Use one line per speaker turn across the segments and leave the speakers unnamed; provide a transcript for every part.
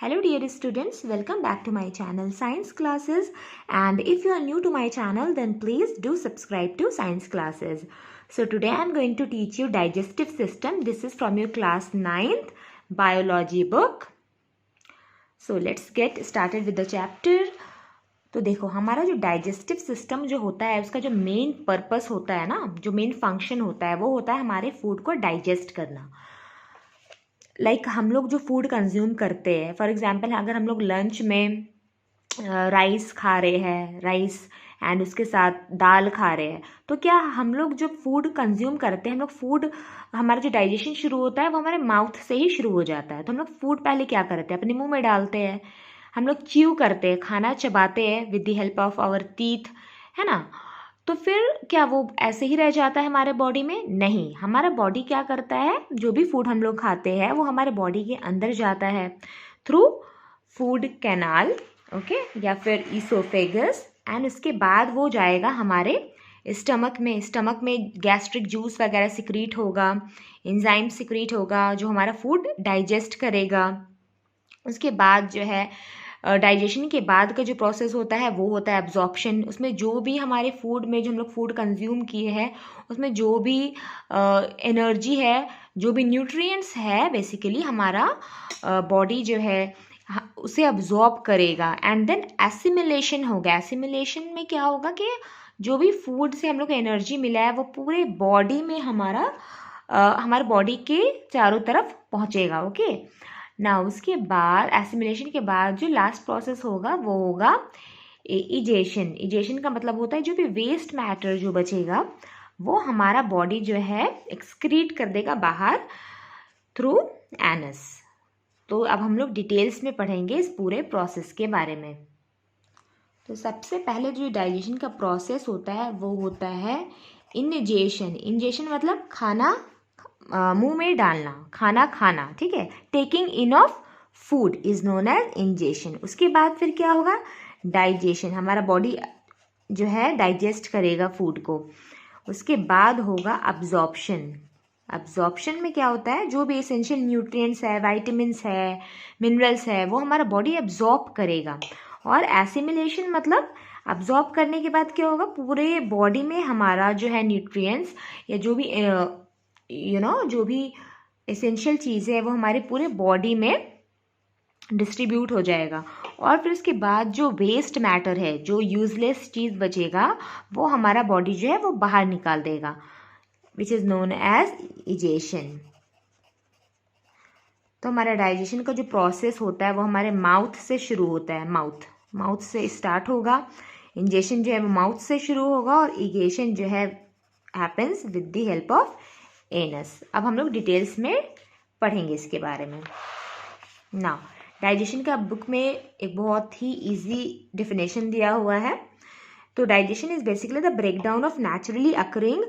Hello dear students, welcome back to my channel Science Classes, and if you are new to my channel then please do subscribe to Science Classes. So today I am going to teach you digestive system. This is from your class 9th biology book. So let's get started with the chapter. तो देखो हमारा जो digestive system जो होता है उसका जो main purpose होता है ना, जो मेन फंक्शन होता है वो होता है हमारे फूड को डाइजेस्ट करना. हम लोग जो फूड कंज्यूम करते हैं, फॉर एग्जांपल अगर हम लोग लंच में राइस खा रहे हैं, राइस एंड उसके साथ दाल खा रहे हैं, तो क्या हम लोग जो फूड कंज्यूम करते हैं, हम लोग फूड, हमारा जो डाइजेशन शुरू होता है वो हमारे माउथ से ही शुरू हो जाता है. तो हम लोग फूड पहले क्या करते हैं, अपने मुंह में डालते हैं, हम लोग च्यू करते हैं, खाना चबाते हैं with the help of our teeth, है ना. तो फिर क्या वो ऐसे ही रह जाता है हमारे बॉडी में? नहीं, हमारा बॉडी क्या करता है, जो भी फूड हम लोग खाते हैं वो हमारे बॉडी के अंदर जाता है थ्रू फूड कैनाल, ओके, या फिर ईसोफेगस, एंड उसके बाद वो जाएगा हमारे स्टमक में. स्टमक में गैस्ट्रिक जूस वगैरह सिक्रीट होगा, एंजाइम सिक्रीट होगा जो हमारा फूड डाइजेस्ट करेगा. उसके बाद जो है डाइजेशन के बाद का जो प्रोसेस होता है वो होता है एब्जॉर्प्शन. उसमें जो भी हमारे फूड में जो हम लोग फूड कंज्यूम किए हैं उसमें जो भी एनर्जी है, जो भी न्यूट्रिएंट्स है, बेसिकली हमारा बॉडी जो है उसे अब्जॉर्ब करेगा. एंड देन एसिमिलेशन होगा. एसिमिलेशन में क्या होगा कि जो भी फूड से हम लोग को एनर्जी मिला है वो पूरे बॉडी में हमारे बॉडी के चारों तरफ पहुँचेगा. ओके ना, उसके बाद एसिमिलेशन के बाद जो लास्ट प्रोसेस होगा वो होगा इजेशन. इजेशन का मतलब होता है जो भी वेस्ट मैटर जो बचेगा वो हमारा बॉडी जो है एक्सक्रीट कर देगा बाहर थ्रू एनस. तो अब हम लोग डिटेल्स में पढ़ेंगे इस पूरे प्रोसेस के बारे में. तो सबसे पहले जो डाइजेशन का प्रोसेस होता है वो होता है इनजेशन. इनजेशन मतलब खाना मुंह में डालना, खाना खाना, ठीक है. Taking in of food is known as ingestion. उसके बाद फिर क्या होगा, डाइजेशन. हमारा बॉडी जो है डाइजेस्ट करेगा फूड को. उसके बाद होगा अब्जॉर्प्शन. अब्जॉर्प्शन में क्या होता है, जो भी एसेंशियल न्यूट्रिएंट्स है, वाइटामिन्स है, मिनरल्स है, वो हमारा बॉडी अब्जॉर्ब करेगा. और एसिमिलेशन मतलब अब्जॉर्ब करने के बाद क्या होगा, पूरे बॉडी में हमारा जो है न्यूट्रिएंट्स या जो भी जो भी एसेंशियल चीज़ है वो हमारे पूरे बॉडी में डिस्ट्रीब्यूट हो जाएगा. और फिर उसके बाद जो वेस्ट मैटर है, जो यूजलेस चीज़ बचेगा वो हमारा बॉडी जो है वो बाहर निकाल देगा, which is known as egestion. तो हमारा डाइजेशन का जो प्रोसेस होता है वो हमारे माउथ से शुरू होता है. माउथ से स्टार्ट होगा. इंजेशन जो है वो माउथ से शुरू होगा और इगेशन जो है happens with the help of anus. अब हम लोग डिटेल्स में पढ़ेंगे इसके बारे में. नाउ डाइजेशन का बुक में एक बहुत ही इजी डेफिनेशन दिया हुआ है. तो digestion is basically the breakdown of naturally occurring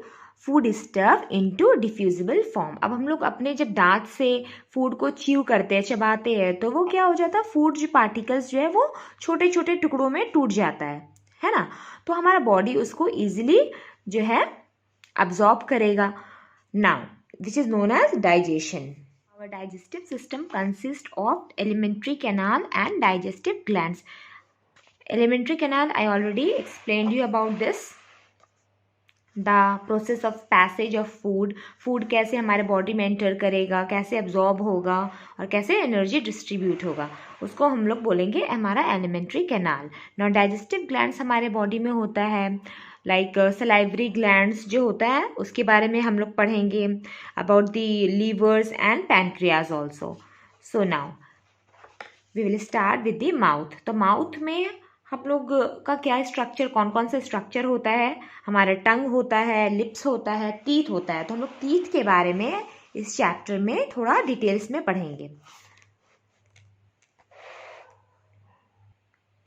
food stuff into diffusible form. अब हम लोग अपने जब दांत से फूड को च्यू करते हैं, चबाते हैं, तो वो क्या हो जाता है, फूड जो पार्टिकल्स जो है वो छोटे छोटे टुकड़ों में टूट जाता है ना. तो हमारा बॉडी उसको ईजिली जो है अब्जॉर्ब करेगा. Now, which is known as digestion. Our digestive system consists of alimentary canal and digestive glands. Alimentary canal, I already explained you about this. The process of passage of food. Food कैसे हमारे body में enter करेगा, कैसे absorb होगा और कैसे energy distribute होगा, उसको हम लोग बोलेंगे हमारा alimentary canal. Now digestive glands हमारे बॉडी में होता है, लाइक सलाइवरी ग्लैंड्स जो होता है उसके बारे में हम लोग पढ़ेंगे, about the livers and pancreas also. So now we will start with the mouth. तो माउथ में हम लोग का क्या स्ट्रक्चर, कौन कौन सा स्ट्रक्चर होता है, हमारा टंग होता है, लिप्स होता है, टीथ होता है. तो हम लोग टीथ के बारे में इस चैप्टर में थोड़ा डिटेल्स में पढ़ेंगे.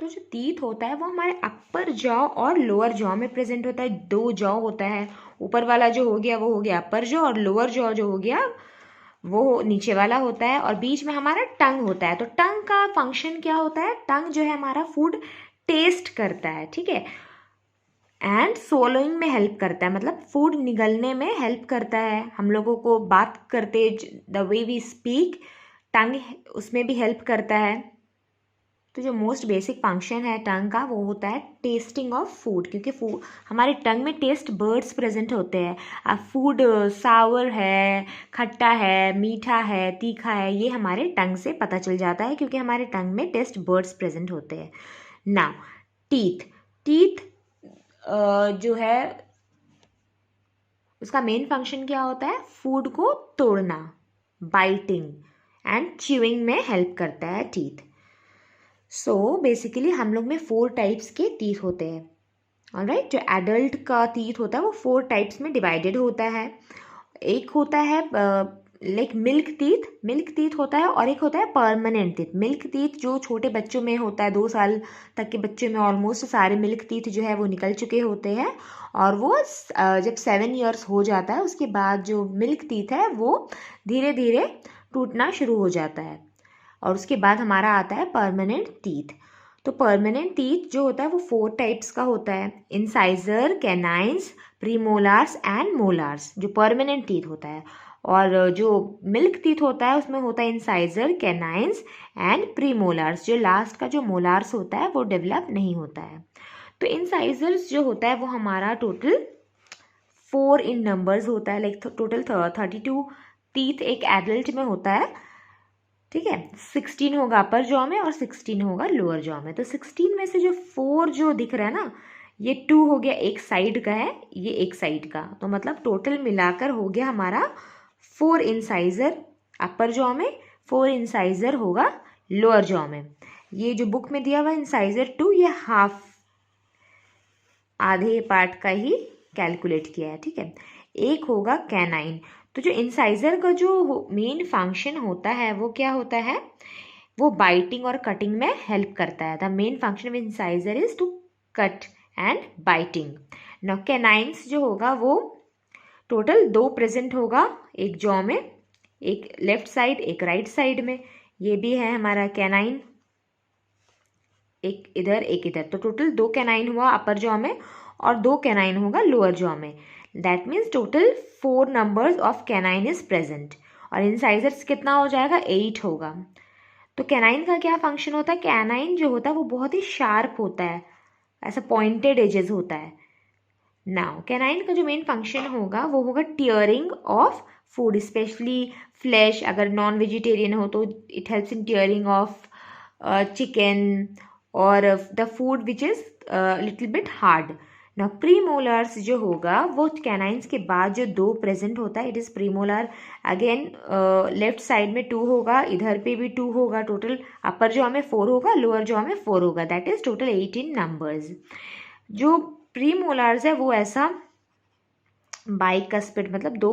तो जो टीथ होता है वो हमारे अपर जॉ और लोअर जॉ में प्रेजेंट होता है. 2 जॉ होता है, ऊपर वाला जो हो गया वो हो गया अपर जॉ और लोअर जॉ जो हो गया वो नीचे वाला होता है. और बीच में हमारा टंग होता है. तो टंग का फंक्शन क्या होता है, टंग जो है हमारा फूड टेस्ट करता है, ठीक है, एंड सोलोइंग में हेल्प करता है, मतलब फूड निगलने में हेल्प करता है. हम लोगों को बात करते द वे वी स्पीक, टंग उसमें भी हेल्प करता है. तो जो मोस्ट बेसिक फंक्शन है टंग का वो होता है टेस्टिंग ऑफ फूड, क्योंकि हमारे टंग में टेस्ट बर्ड्स प्रेजेंट होते हैं। अब फूड सावर है, खट्टा है, मीठा है, तीखा है, ये हमारे टंग से पता चल जाता है क्योंकि हमारे टंग में टेस्ट बर्ड्स प्रेजेंट होते हैं। नाउ टीथ, टीथ जो है उसका मेन फंक्शन क्या होता है? फूड को तोड़ना, बाइटिंग एंड च्यूइंग में हेल्प करता है टीथ। सो बेसिकली हम लोग में 4 टाइप्स के टीथ होते हैं। ऑलराइट, जो एडल्ट का टीथ होता है वो 4 टाइप्स में डिवाइडेड होता है। एक होता है लाइक मिल्क टीथ होता है, और एक होता है परमानेंट टीथ। मिल्क टीथ जो छोटे बच्चों में होता है, 2 साल तक के बच्चे में ऑलमोस्ट सारे मिल्क टीथ जो है वो निकल चुके होते हैं, और वो जब 7 ईयर्स हो जाता है उसके बाद जो मिल्क टीथ है वो धीरे धीरे टूटना शुरू हो जाता है, और उसके बाद हमारा आता है परमानेंट टीथ। तो परमानेंट टीथ जो होता है वो 4 टाइप्स का होता है, इंसाइजर, कैनाइन्स, प्रीमोलार्स एंड मोलार्स, जो परमानेंट टीथ होता है। और जो मिल्क टीथ होता है उसमें होता है इंसाइजर, कैनाइन्स एंड प्रीमोलार्स। जो लास्ट का जो मोलार्स होता है वो डेवलप नहीं होता है। तो इंसाइजर्स जो होता है वो हमारा टोटल 4 इन नंबर्स होता है, लाइक टोटल 32 टीथ एक एडल्ट में होता है, ठीक है। 16 होगा अपर जॉ में और 16 होगा लोअर जॉ में। तो 16 में से जो 4 जो दिख रहा है ना, ये 2 हो गया एक साइड का है, ये एक साइड का, तो मतलब टोटल मिलाकर हो गया हमारा 4 इंसाइजर अपर जॉ में, 4 इंसाइजर होगा लोअर जॉ में। ये जो बुक में दिया हुआ इंसाइजर 2, ये हाफ आधे पार्ट का ही कैलकुलेट किया है, ठीक है। एक होगा कैनाइन। तो जो इंसाइजर का जो मेन फंक्शन होता है वो क्या होता है? वो बाइटिंग और कटिंग में हेल्प करता है। The main function of incisor is to cut and biting. Now canines जो होगा वो टोटल 2 प्रेजेंट होगा एक जॉ में, एक लेफ्ट साइड एक राइट साइड में। ये भी है हमारा कैनाइन, एक इधर एक इधर, तो टोटल 2 कैनाइन हुआ अपर जॉ में और 2 कैनाइन होगा लोअर जॉ में। That means total 4 numbers of canine is present. और इंसाइजर्स कितना हो जाएगा? 8 होगा। तो कैनाइन का क्या फंक्शन होता है? कैनाइन जो होता है वो बहुत ही शार्प होता है, ऐसा पॉइंटेड एजेस होता है। नाउ कैनाइन का जो मेन फंक्शन होगा वो होगा tearing of food, specially flesh. अगर नॉन वेजिटेरियन हो तो it helps in tearing of chicken और the food which is little bit hard. ना प्रीमोलार्स जो होगा वो कैनाइन्स के बाद जो 2 प्रेजेंट होता है, it is premolar. Again left side में 2 होगा, इधर पे भी 2 होगा। टोटल अपर जॉ में 4 होगा, लोअर जॉ में 4 होगा। That is total 18 numbers. जो प्रीमोलार्स है वो ऐसा बाइकस्पिड, मतलब 2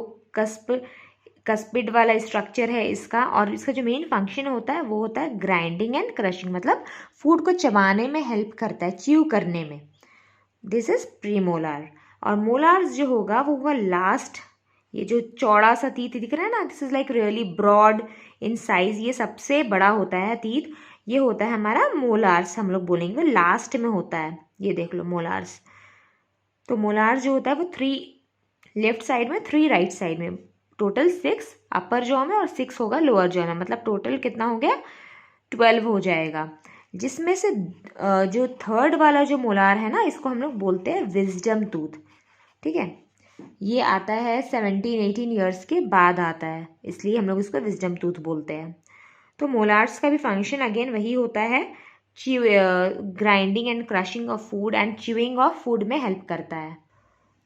कस्पिड वाला स्ट्रक्चर है इसका, और इसका जो मेन फंक्शन होता है वो होता है ग्राइंडिंग एंड क्रशिंग, मतलब फूड को चबाने में हेल्प करता है, च्यू करने में। This is premolar. और मोलार्स जो होगा वो होगा लास्ट। ये जो चौड़ा सा टीथ दिख रहा है ना, this is like really broad in size, ये सबसे बड़ा होता है टीथ, ये होता है हमारा मोलार्स। हम लोग बोलेंगे लास्ट में होता है, ये देख लो मोलार्स। तो मोलार्स जो होता है वो 3 लेफ्ट साइड में, 3 राइट साइड में, टोटल 6 अपर जॉ में और 6 होगा लोअर जॉ में, मतलब टोटल कितना हो गया? 12 हो जाएगा। जिसमें से जो थर्ड वाला जो मोलार है ना, इसको हम लोग बोलते हैं विजडम टूथ, ठीक है। ये आता है 17-18 ईयर्स के बाद आता है, इसलिए हम लोग इसको विजडम टूथ बोलते हैं। तो मोलार्स का भी फंक्शन अगेन वही होता है, grinding and crushing of food and chewing of food में हेल्प करता है।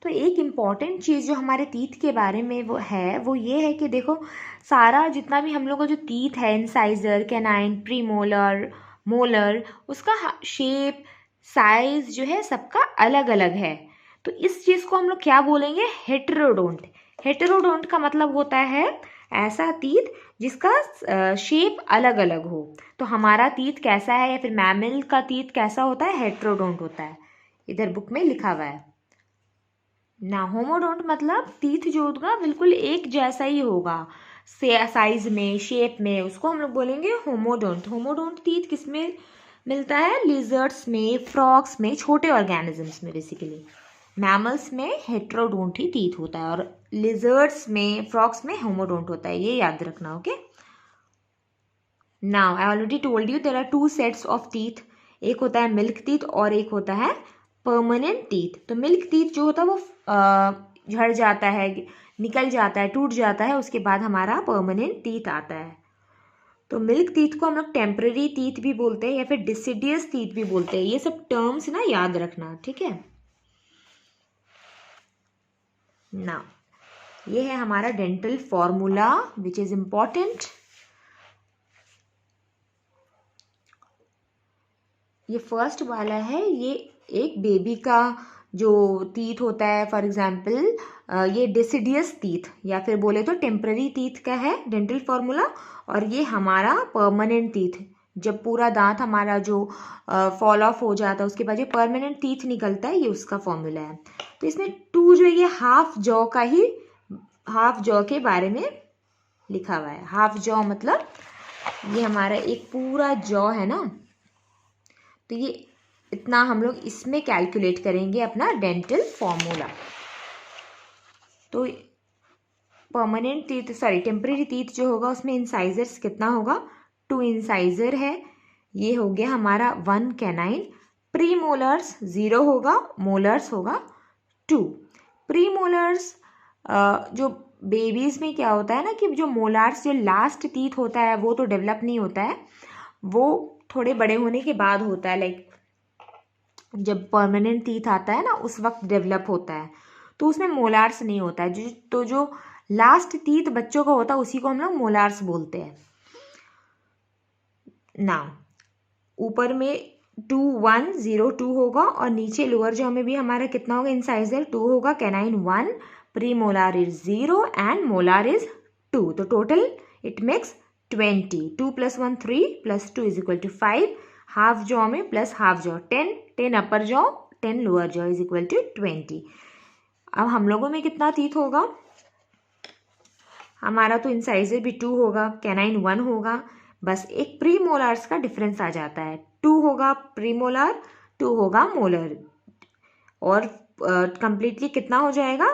तो एक इम्पॉर्टेंट चीज़ जो हमारे टीथ के बारे में वो ये है कि देखो, सारा जितना भी हम लोग का जो टीथ है, इंसाइजर, कैनाइन, प्रीमोलर, मोलर, उसका शेप, साइज जो है सबका अलग अलग है। तो इस चीज़ को हम लोग क्या बोलेंगे? हेटेरोडोंट। हेटेरोडोंट का मतलब होता है ऐसा टीथ जिसका शेप अलग अलग हो। तो हमारा टीथ कैसा है, या फिर मैमल का टीथ कैसा होता है? हेटेरोडोंट होता है, इधर बुक में लिखा हुआ है ना। होमोडोंट मतलब टीथ जो होगा बिल्कुल एक जैसा ही होगा साइज में, शेप में, उसको हम लोग बोलेंगे होमोडोंट। होमोडोंट टीथ किस में मिलता है? लिजर्ड्स में, फ्रॉग्स में, छोटे ऑर्गेनिजम्स में। बेसिकली मैमल्स में हेटेरोडोंट ही टीथ होता है, और लिजर्ड्स में, फ्रॉग्स में होमोडोंट होता है, ये याद रखना। Okay, now I already told you there are two sets of teeth, एक होता है मिल्क टीथ और एक होता है परमानेंट टीथ। तो मिल्क टीथ जो होता है वो झड़ जाता है, निकल जाता है, टूट जाता है, उसके बाद हमारा परमानेंट टीथ आता है। तो मिल्क टीथ को हम लोग टेम्पररी टीथ भी बोलते हैं या फिर डिसिडियस टीथ भी बोलते हैं। ये सब टर्म्स ना याद रखना, ठीक है ना। ये है हमारा dental formula which is important. ये फर्स्ट वाला है, ये एक बेबी का जो टीथ होता है, फॉर एग्जाम्पल ये डिसिडियस टीथ या फिर बोले तो टेम्पररी टीथ का है डेंटल फॉर्मूला, और ये हमारा परमानेंट टीथ, जब पूरा दांत हमारा जो फॉल ऑफ हो जाता है उसके बाद जो परमानेंट टीथ निकलता है, ये उसका फॉर्मूला है। तो इसमें टू जो ये हाफ जॉ का ही, हाफ जॉ के बारे में लिखा हुआ है। हाफ जॉ मतलब ये हमारा एक पूरा जॉ है ना, तो ये इतना हम लोग इसमें कैलकुलेट करेंगे अपना डेंटल फॉर्मूला। तो permanent teeth, sorry temporary teeth जो होगा उसमें इंसाइजर्स कितना होगा, 2 इंसाइजर है। ये हो गया हमारा 1 कैनाइन। प्री मोलर्स 0 होगा, मोलर्स होगा 2। प्री मोलर्स जो बेबीज में क्या होता है ना कि जो मोलार्स, जो लास्ट टीथ होता है वो तो डेवलप नहीं होता है, वो थोड़े बड़े होने के बाद होता है, लाइक जब परमानेंट टीथ आता है ना उस वक्त डेवलप होता है, तो उसमें मोलार्स नहीं होता है। तो जो लास्ट टीथ बच्चों का होता है उसी को हम लोग मोलार्स बोलते हैं ना। ऊपर में 2 1 0 2 होगा और नीचे लोअर जॉ में भी हमारा कितना होगा, इंसाइजर 2 होगा, canine 1, premolar is 0 and molar is 2। तो total it makes 20। 2 + 1 3 + 2 = 5। Half jaw में plus half jaw 10, 10 upper jaw 10 lower jaw = 20। अब हम लोगों में कितना टीथ होगा, हमारा तो इंसाइजर भी 2 होगा, कैनाइन 1 होगा, बस एक प्री मोलार्स का डिफरेंस आ जाता है। 2 होगा प्री मोलार, 2 होगा मोलर, और कंप्लीटली कितना हो जाएगा,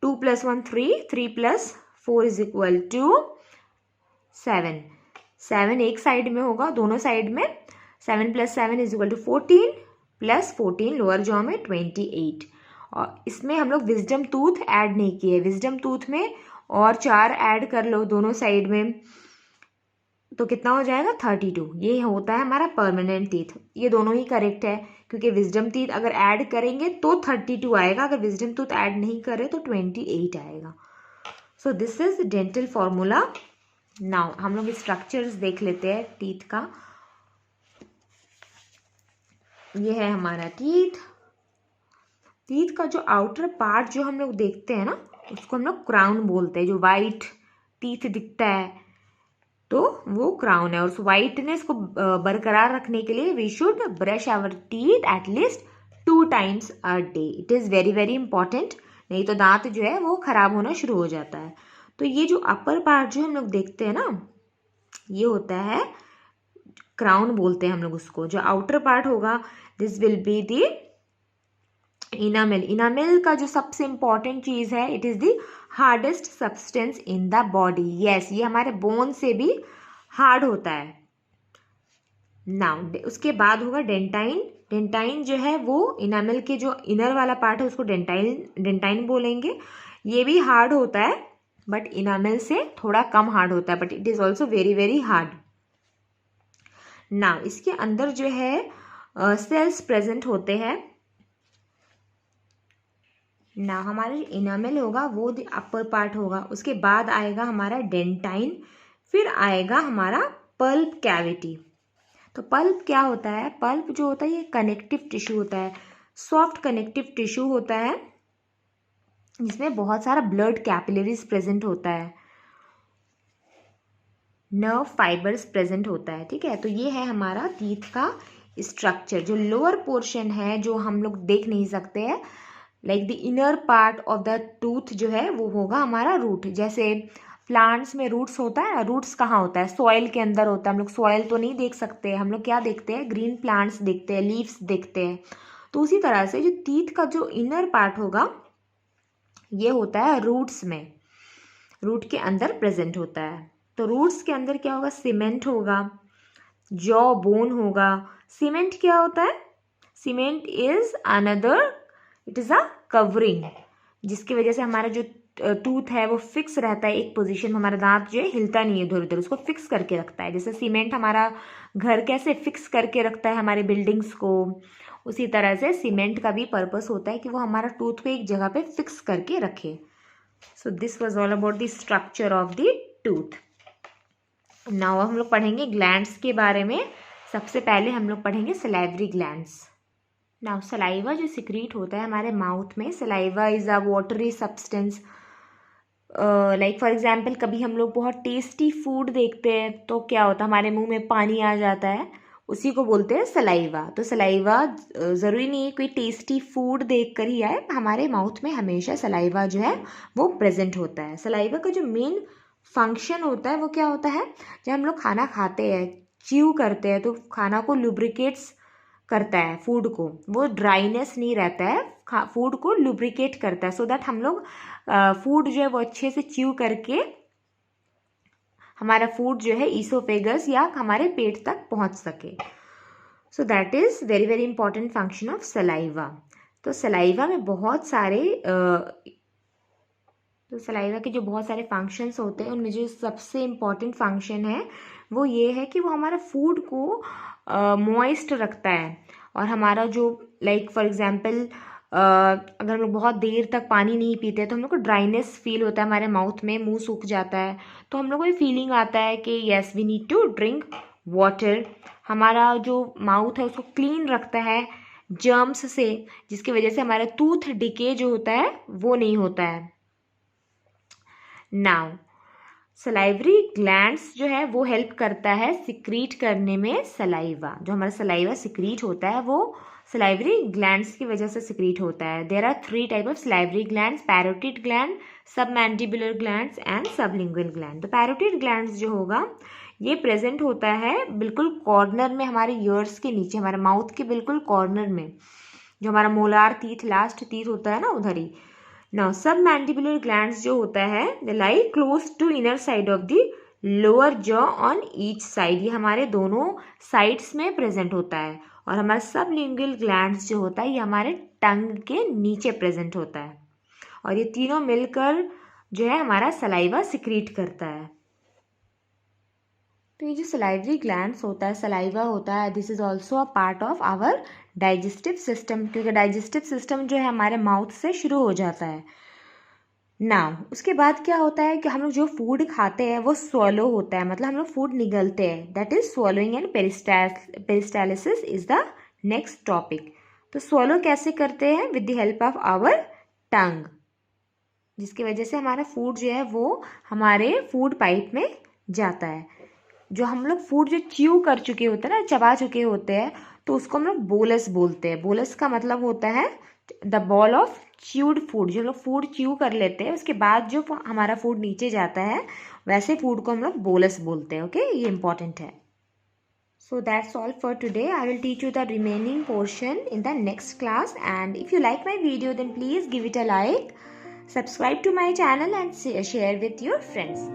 2 + 1 3, 3 + 4 = 7। 7 एक साइड में होगा, दोनों साइड में 7 + 7 = 14 + 14 लोअर जॉ में 28। और इसमें हम लोग विजडम टूथ ऐड नहीं किए, विजडम टूथ में और 4 ऐड कर लो दोनों साइड में, तो कितना हो जाएगा 32। ये होता है हमारा परमानेंट टीथ। ये दोनों ही करेक्ट है क्योंकि विजडम टीथ अगर ऐड करेंगे तो 32 आएगा, अगर विजडम टूथ ऐड नहीं करे तो 28 आएगा। So this is dental formula. Now हम लोग स्ट्रक्चर्स देख लेते हैं टीथ का। ये है हमारा टीथ। टीथ का जो आउटर पार्ट जो हम लोग देखते हैं ना उसको हम लोग क्राउन बोलते हैं। जो वाइट टीथ दिखता है तो वो क्राउन है, और उस वाइटनेस को बरकरार रखने के लिए we should brush our teeth at least 2 times a day। It is very very important, नहीं तो दांत जो है वो खराब होना शुरू हो जाता है। तो ये जो अपर पार्ट जो हम लोग देखते हैं ना, ये होता है क्राउन बोलते हैं हम लोग उसको। जो आउटर पार्ट होगा this will be the enamel. Enamel का जो सबसे इंपॉर्टेंट चीज है, it is the hardest substance in the body. Yes, ये हमारे बोन से भी हार्ड होता है। नाउ उसके बाद होगा डेंटाइन। डेंटाइन जो है वो इनामेल के जो इनर वाला पार्ट है उसको डेंटाइन बोलेंगे। ये भी हार्ड होता है बट इनामेल से थोड़ा कम हार्ड होता है, but it is also very very hard. Now इसके अंदर जो है सेल्स प्रेजेंट होते हैं। ना हमारे इनामेल होगा वो अपर पार्ट होगा, उसके बाद आएगा हमारा डेंटाइन, फिर आएगा हमारा पल्प कैविटी। तो पल्प क्या होता है, पल्प जो होता है ये कनेक्टिव टिश्यू होता है, सॉफ्ट कनेक्टिव टिश्यू होता है जिसमें बहुत सारा ब्लड कैपिलरीज प्रेजेंट होता है, नर्व फाइबर्स प्रेजेंट होता है। ठीक है, तो ये है हमारा टीथ का स्ट्रक्चर। जो लोअर पोर्शन है जो हम लोग देख नहीं सकते हैं, like the inner part of the tooth जो है वो होगा हमारा रूट। जैसे प्लांट्स में रूट्स होता है, रूट्स कहाँ होता है, सॉइल के अंदर होता है। हम लोग सॉइल तो नहीं देख सकते, हम लोग क्या देखते हैं, ग्रीन प्लांट्स देखते हैं, लीव्स देखते हैं। तो उसी तरह से जो टीथ का जो इनर पार्ट होगा ये होता है रूट्स में, रूट के अंदर प्रेजेंट होता है। तो रूट्स के अंदर क्या होगा, सीमेंट होगा, जॉ बोन होगा। सीमेंट क्या होता है? Cement is another, it is a covering, जिसकी वजह से हमारा जो टूथ है वो फिक्स रहता है एक पोजीशन में, हमारा दांत जो है हिलता नहीं है इधर उधर, उसको फिक्स करके रखता है। जैसे सीमेंट हमारा घर कैसे फिक्स करके रखता है हमारे बिल्डिंग्स को, उसी तरह से सीमेंट का भी पर्पस होता है कि वो हमारा टूथ को एक जगह पे फिक्स करके रखे। So this was all about the structure of the tooth. Now हम लोग पढ़ेंगे ग्लैंड्स के बारे में। सबसे पहले हम लोग पढ़ेंगे सलाइवरी ग्लैंड्स। नाउ सलाइवा जो सिक्रीट होता है हमारे माउथ में, saliva is a watery substance. Like for example कभी हम लोग बहुत टेस्टी फूड देखते हैं तो क्या होता है, हमारे मुंह में पानी आ जाता है, उसी को बोलते हैं सलाइवा। तो सलाइवा ज़रूरी नहीं है कोई टेस्टी फूड देख कर ही आए, हमारे माउथ में हमेशा सलाइवा जो है वो प्रेजेंट होता है। सलाइवा का जो मेन फंक्शन होता है वो क्या होता है, जब हम लोग खाना खाते हैं, च्यू करते हैं, तो खाना को लुब्रिकेट्स करता है, फूड को, वो ड्राइनेस नहीं रहता है, फूड को लुब्रिकेट करता है, सो दैट हम लोग फूड जो है वो अच्छे से च्यू करके हमारा फूड जो है ईसोफेगस या हमारे पेट तक पहुंच सके। So that is very very important function of saliva. तो सलाइवा में बहुत सारे तो सलाइवा के जो बहुत सारे फंक्शंस होते हैं उनमें जो सबसे इम्पॉर्टेंट फंक्शन है वो ये है कि वो हमारा फूड को मॉइस्ट रखता है, और हमारा जो लाइक फॉर एग्जांपल अगर हम लोग बहुत देर तक पानी नहीं पीते तो हम लोग को ड्राइनेस फील होता है हमारे माउथ में, मुंह सूख जाता है, तो हम लोग को ये फीलिंग आता है कि yes we need to drink water. हमारा जो माउथ है उसको क्लीन रखता है जर्म्स से, जिसकी वजह से हमारा टूथ डिके जो होता है वो नहीं होता है। नाउ सलाइवरी ग्लैंड्स जो है वो हेल्प करता है सिक्रीट करने में सलाइवा। जो हमारा सलाइवा सिक्रीट होता है वो सलाइवरी ग्लैंड्स की वजह से सिक्रीट होता है। There are 3 type of salivary glands, parotid gland, submandibular glands and sublingual gland. तो पैरोटिड ग्लैंड्स जो होगा ये प्रेजेंट होता है बिल्कुल कॉर्नर में, हमारे ईयर्स के नीचे, हमारे माउथ के बिल्कुल कॉर्नर में, जो हमारा मोलार टीथ, लास्ट टीथ होता है ना, उधर ही। नाउ सबमैंडिबुलर ग्लैंड्स जो होता है they lie close to inner side of the lower jaw on each side, ये हमारे दोनों साइड्स में प्रेजेंट होता है। और हमारा सबलिंगुअल ग्लैंड्स जो होता है ये हमारे टंग के नीचे प्रेजेंट होता है, और ये तीनों मिलकर जो है हमारा सलाइवा सिक्रीट करता है। तो ये जो सलाइवरी ग्लैंड्स होता है, सलाइवा होता है, this is also a part of our digestive system, क्योंकि डाइजेस्टिव सिस्टम जो है हमारे माउथ से शुरू हो जाता है। नाउ उसके बाद क्या होता है कि हम लोग जो फूड खाते हैं वो स्वलो होता है, मतलब हम लोग फूड निगलते हैं, that is swallowing and peristalsis is the next topic. तो स्वलो कैसे करते हैं? With the help of our tongue, जिसकी वजह से हमारा फूड जो है वो हमारे फूड पाइप में जाता है। जो हम लोग फूड जो च्यू कर चुके होते हैं ना, चबा चुके होते हैं, तो उसको हम लोग बोलस बोलते हैं। बोलस का मतलब होता है the ball of chewed food. जो हम लोग फूड च्यू कर लेते हैं उसके बाद जो हमारा फूड नीचे जाता है वैसे फूड को हम लोग बोलस बोलते हैं। ओके, ये इंपॉर्टेंट है। So that's all for today. I will teach you the remaining portion in the next class, and if you like my video then please give it a like, subscribe to my channel and share with your friends.